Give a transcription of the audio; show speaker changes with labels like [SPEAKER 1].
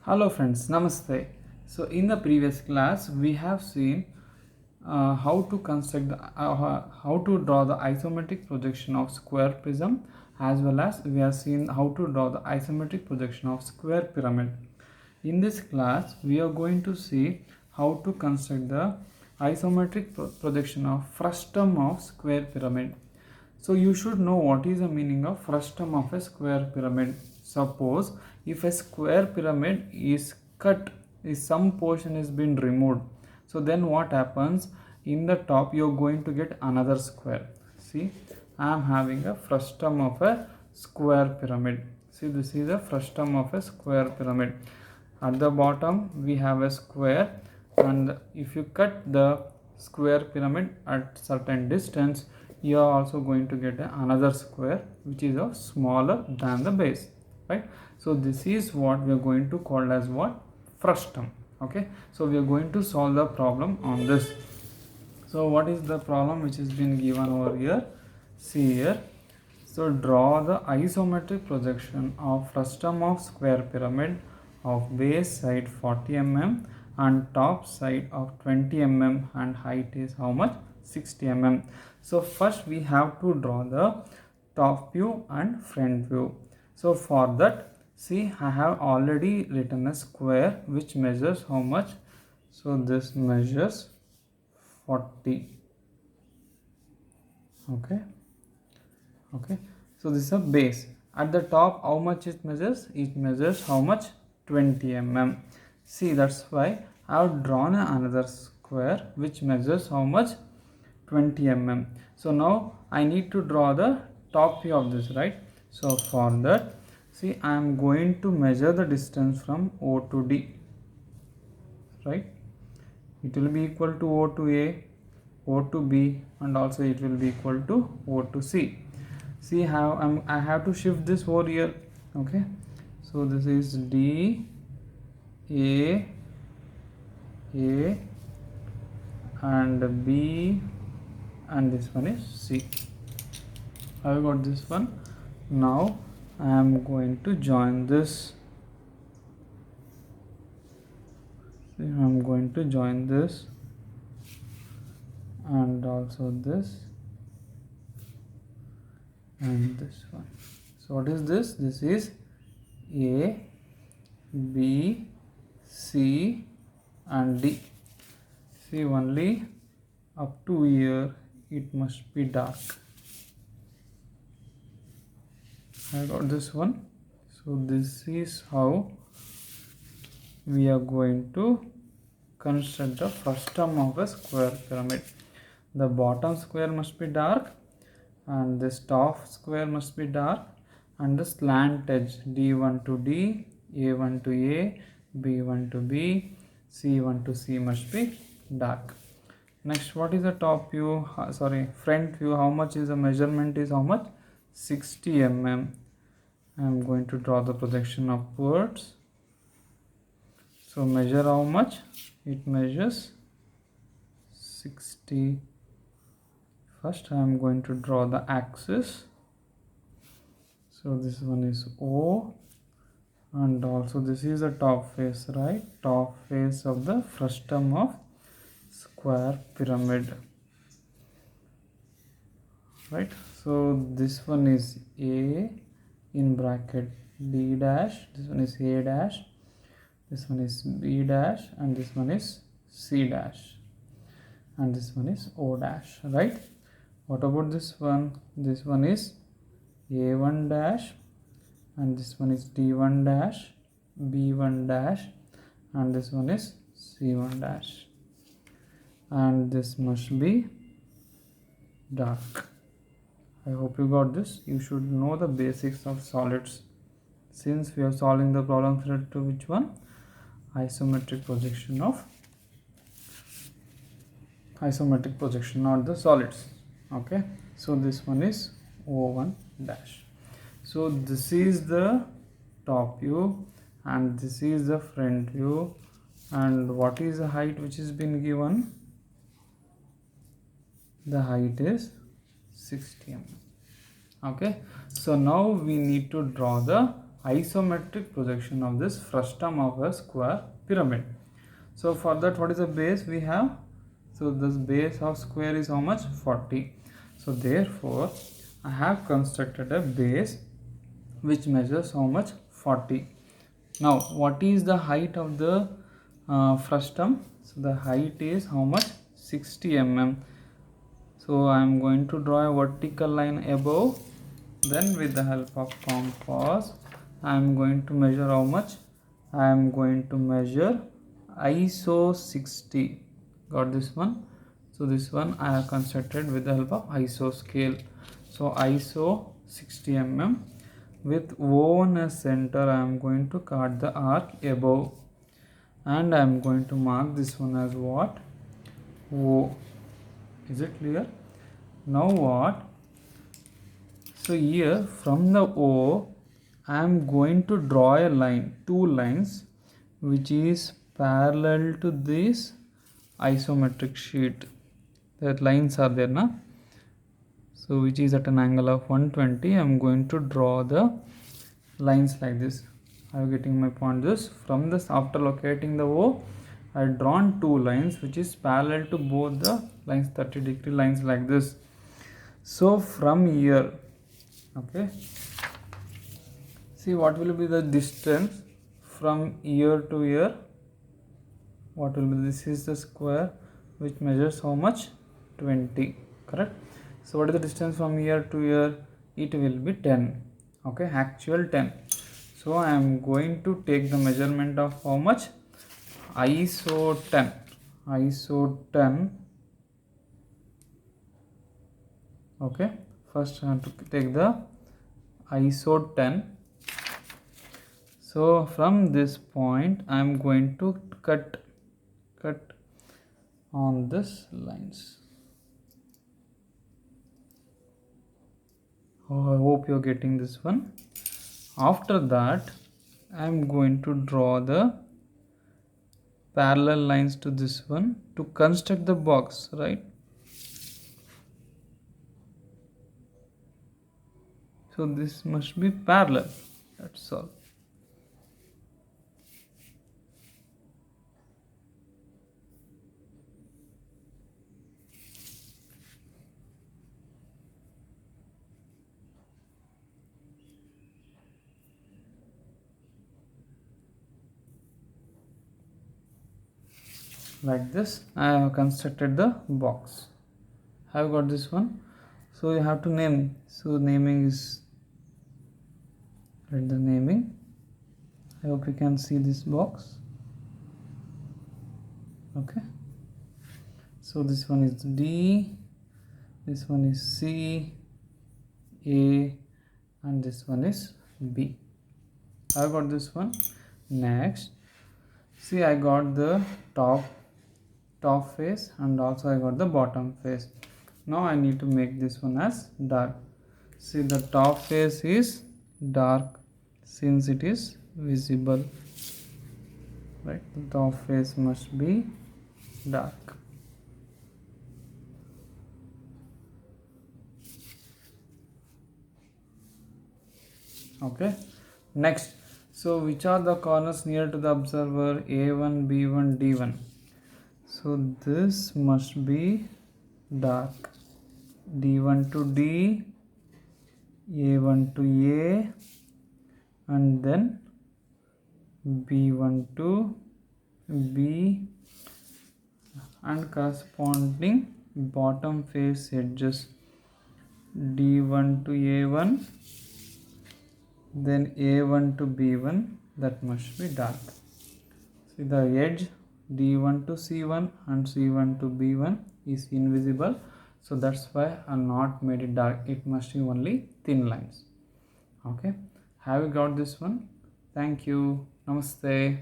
[SPEAKER 1] Hello friends, Namaste. So in the previous class we have seen how to draw the isometric projection of square prism, as well as we have seen how to draw the isometric projection of square pyramid. In this class we are going to see how to construct the isometric projection of frustum of square pyramid. So you should know what is the meaning of frustum of a square pyramid. Suppose if a square pyramid is cut, if some portion is been removed, so then what happens? In the top you are going to get another square. See, I am having a frustum of a square pyramid. See, this is a frustum of a square pyramid. At the bottom we have a square, and if you cut the square pyramid at certain distance, you are also going to get another square which is smaller than the base, right? So this is what we are going to call as what? Frustum. Okay, so we are going to solve the problem on this. So what is the problem which has been given over here? See here. So draw the isometric projection of frustum of square pyramid of base side 40 mm and top side of 20 mm and height is how much? 60 mm. So first we have to draw the top view and front view. So for that, see, I have already written a square which measures how much? So this measures 40. Okay, so this is a base. At the top, how much it measures? It measures how much? 20 mm. See, that's why I have drawn another square which measures how much? 20 mm. So now I need to draw the top view of this, right? So for that, see, I am going to measure the distance from O to D, right? It will be equal to O to A, O to B, and also it will be equal to O to C. See how I have to shift this over here. Okay, so this is D, A, and B, and this one is C. I got this one. Now I am going to join this. See, I am going to join this and also this and this one. So what is this? This is A, B, C and D. See, only up to here it must be dark. I got this one. So this is how we are going to construct the frustum of a square pyramid. The bottom square must be dark, and this top square must be dark, and the slant edge D1 to D, A1 to A, B1 to B, C1 to C must be dark. Next, what is the top view? Front view. How much is the measurement? Is how much? 60 mm. I am going to draw the projection upwards. So measure how much? It measures 60. First I am going to draw the axis. So this one is O, and also this is the top face, right? Top face of the frustum of square pyramid, right? So this one is A in bracket D dash, this one is A dash, this one is B dash, and this one is C dash, and this one is O dash, right? What about this one? This one is A1 dash, and this one is D1 dash, B1 dash, and this one is C1 dash, and this must be dark. I hope you got this. You should know the basics of solids, since we are solving the problem related to which one? Isometric projection, not the solids. Okay, so this one is O1 dash. So this is the top view and this is the front view. And what is the height which is been given? The height is 60 mm. Okay, so now we need to draw the isometric projection of this frustum of a square pyramid. So for that, what is the base we have? So this base of square is how much? 40. So therefore I have constructed a base which measures how much? 40. Now what is the height of the frustum? So the height is how much? 60 mm. So I am going to draw a vertical line above. Then with the help of compass I am going to measure how much? I am going to measure ISO 60. Got this one? So this one I have constructed with the help of ISO scale. So ISO 60 mm. With O in a center I am going to cut the arc above. And I am going to mark this one as what? O. Is it clear? Now what? So here from the O I am going to draw a line, two lines, which is parallel to this isometric sheet. The lines are there now. So which is at an angle of 120. I am going to draw the lines like this. Are you getting my point? This from this, after locating the O, I have drawn two lines which is parallel to both the lines, 30-degree lines like this. So from here, okay, see what will be the distance from here to here? What will be? This is the square which measures how much? 20, correct? So what is the distance from here to here? It will be 10, okay, actual 10. So I am going to take the measurement of how much? ISO 10. ISO 10. Okay, first I have to take the ISO 10. So from this point I am going to cut on this lines. Oh, I hope you're getting this one. After that I am going to draw the parallel lines to this one to construct the box, right? So this must be parallel, that's all. Like this I have constructed the box. I have got this one. So you have to name. So naming is, write the naming. I hope you can see this box. Okay, so this one is D, this one is C, A, and this one is B. I got this one. Next, see, I got the top face and also I got the bottom face. Now I need to make this one as dark. See, the top face is dark since it is visible, right? The top face must be dark. Okay, next, so which are the corners near to the observer? A1, B1, D1. So this must be dark. D1 to D, A1 to A, and then B1 to B, and corresponding bottom face edges D1 to A1, then A1 to B1, that must be dark. See, the edge D1 to C1 and C1 to B1 is invisible, so that's why I not made it dark. It must be only thin lines. Okay, have you got this one? Thank you. Namaste.